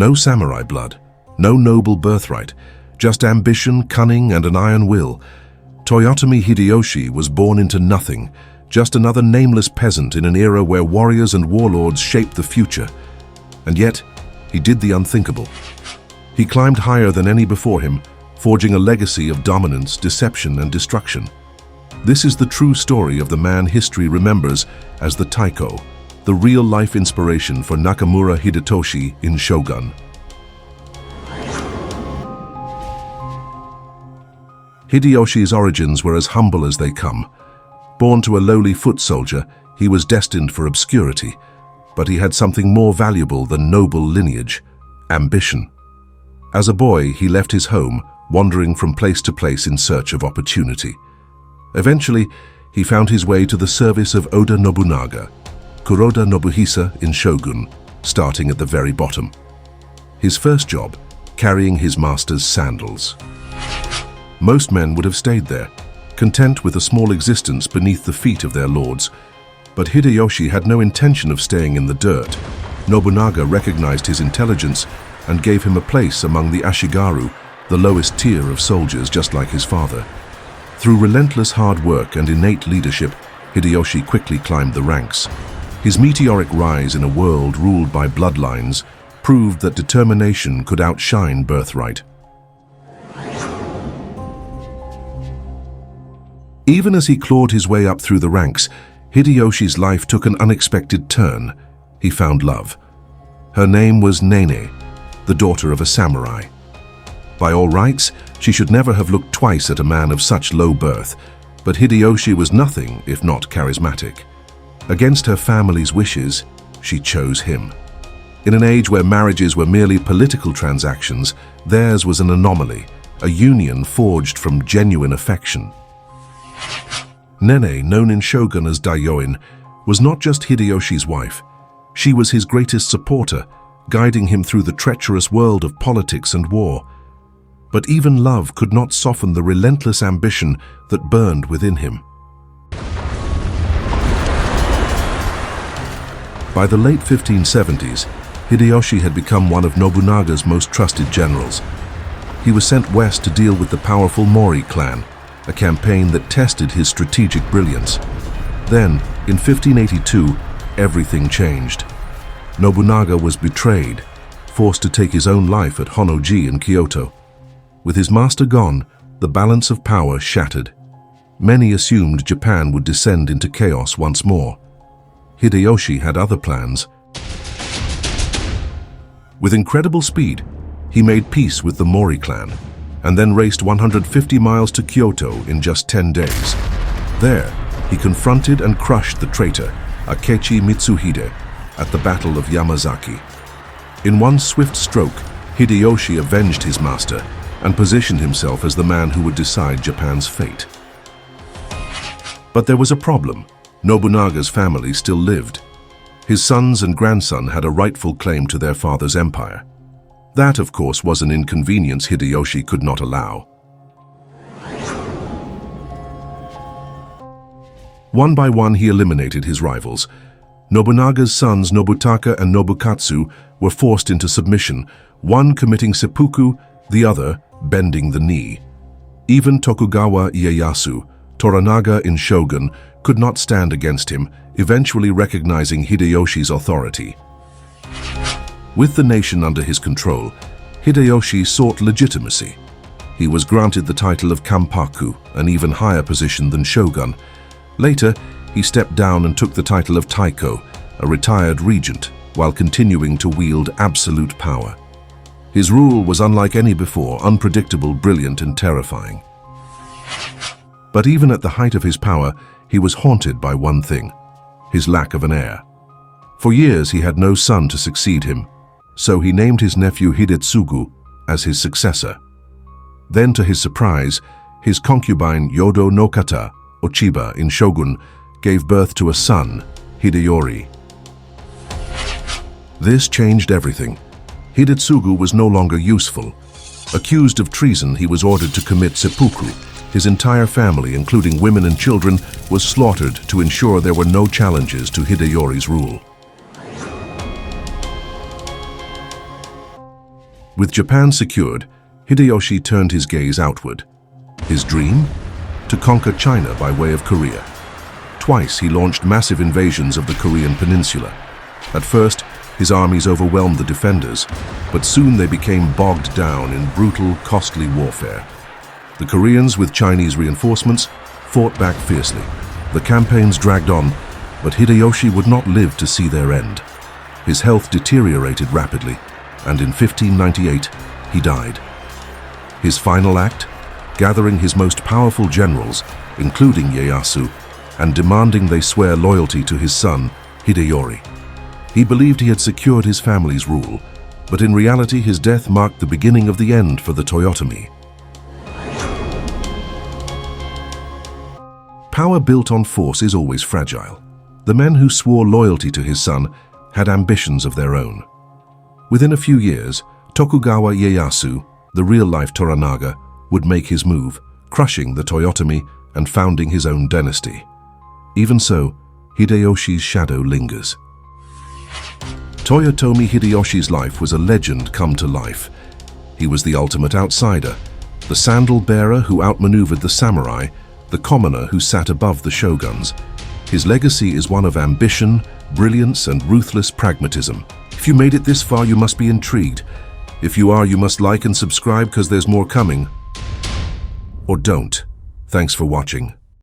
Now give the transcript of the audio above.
No samurai blood, no noble birthright, just ambition, cunning, and an iron will. Toyotomi Hideyoshi was born into nothing, just another nameless peasant in an era where warriors and warlords shaped the future. And yet, he did the unthinkable. He climbed higher than any before him, forging a legacy of dominance, deception, and destruction. This is the true story of the man history remembers as the Taiko, the real-life inspiration for Nakamura Hidetoshi in Shogun. Hideyoshi's origins were as humble as they come. Born to a lowly foot soldier, he was destined for obscurity, but he had something more valuable than noble lineage: ambition. As a boy, he left his home, wandering from place to place in search of opportunity. Eventually, he found his way to the service of Oda Nobunaga, Kuroda Nobuhisa in Shōgun, starting at the very bottom. His first job, carrying his master's sandals. Most men would have stayed there, content with a small existence beneath the feet of their lords. But Hideyoshi had no intention of staying in the dirt. Nobunaga recognized his intelligence and gave him a place among the Ashigaru, the lowest tier of soldiers, just like his father. Through relentless hard work and innate leadership, Hideyoshi quickly climbed the ranks. His meteoric rise in a world ruled by bloodlines proved that determination could outshine birthright. Even as he clawed his way up through the ranks, Hideyoshi's life took an unexpected turn. He found love. Her name was Nene, the daughter of a samurai. By all rights, she should never have looked twice at a man of such low birth, but Hideyoshi was nothing if not charismatic. Against her family's wishes, she chose him. In an age where marriages were merely political transactions, theirs was an anomaly, a union forged from genuine affection. Nene, known in Shogun as Daioin, was not just Hideyoshi's wife. She was his greatest supporter, guiding him through the treacherous world of politics and war. But even love could not soften the relentless ambition that burned within him. By the late 1570s, Hideyoshi had become one of Nobunaga's most trusted generals. He was sent west to deal with the powerful Mori clan, a campaign that tested his strategic brilliance. Then, in 1582, everything changed. Nobunaga was betrayed, forced to take his own life at Honnoji in Kyoto. With his master gone, the balance of power shattered. Many assumed Japan would descend into chaos once more. Hideyoshi had other plans. With incredible speed, he made peace with the Mori clan, and then raced 150 miles to Kyoto in just 10 days. There, he confronted and crushed the traitor, Akechi Mitsuhide, at the Battle of Yamazaki. In one swift stroke, Hideyoshi avenged his master and positioned himself as the man who would decide Japan's fate. But there was a problem. Nobunaga's family still lived. His sons and grandson had a rightful claim to their father's empire. That, of course, was an inconvenience Hideyoshi could not allow. One by one, he eliminated his rivals. Nobunaga's sons Nobutaka and Nobukatsu were forced into submission, one committing seppuku, the other bending the knee. Even Tokugawa Ieyasu, Toranaga in Shogun, could not stand against him, eventually recognizing Hideyoshi's authority. With the nation under his control, Hideyoshi sought legitimacy. He was granted the title of Kampaku, an even higher position than shogun. Later, he stepped down and took the title of Taiko, a retired regent, while continuing to wield absolute power. His rule was unlike any before, unpredictable, brilliant, and terrifying. But even at the height of his power, he was haunted by one thing: his lack of an heir. For years, he had no son to succeed him, so he named his nephew Hidetsugu as his successor. Then, to his surprise, his concubine Yodo no Kata, Ochiba in Shogun, gave birth to a son, Hideyori. This changed everything. Hidetsugu was no longer useful. Accused of treason, he was ordered to commit seppuku. His entire family, including women and children, was slaughtered to ensure there were no challenges to Hideyori's rule. With Japan secured, Hideyoshi turned his gaze outward. His dream? To conquer China by way of Korea. Twice he launched massive invasions of the Korean peninsula. At first, his armies overwhelmed the defenders, but soon they became bogged down in brutal, costly warfare. The Koreans, with Chinese reinforcements, fought back fiercely. The campaigns dragged on, but Hideyoshi would not live to see their end. His health deteriorated rapidly, and in 1598, he died. His final act? Gathering his most powerful generals, including Ieyasu, and demanding they swear loyalty to his son, Hideyori. He believed he had secured his family's rule, but in reality his death marked the beginning of the end for the Toyotomi. Power built on force is always fragile. The men who swore loyalty to his son had ambitions of their own. Within a few years, Tokugawa Ieyasu, the real-life Toranaga, would make his move, crushing the Toyotomi and founding his own dynasty. Even so, Hideyoshi's shadow lingers. Toyotomi Hideyoshi's life was a legend come to life. He was the ultimate outsider, the sandal-bearer who outmaneuvered the samurai, the commoner who sat above the shoguns. His legacy is one of ambition, brilliance, and ruthless pragmatism. If you made it this far, you must be intrigued. If you are, you must like and subscribe because there's more coming. Or don't. Thanks for watching.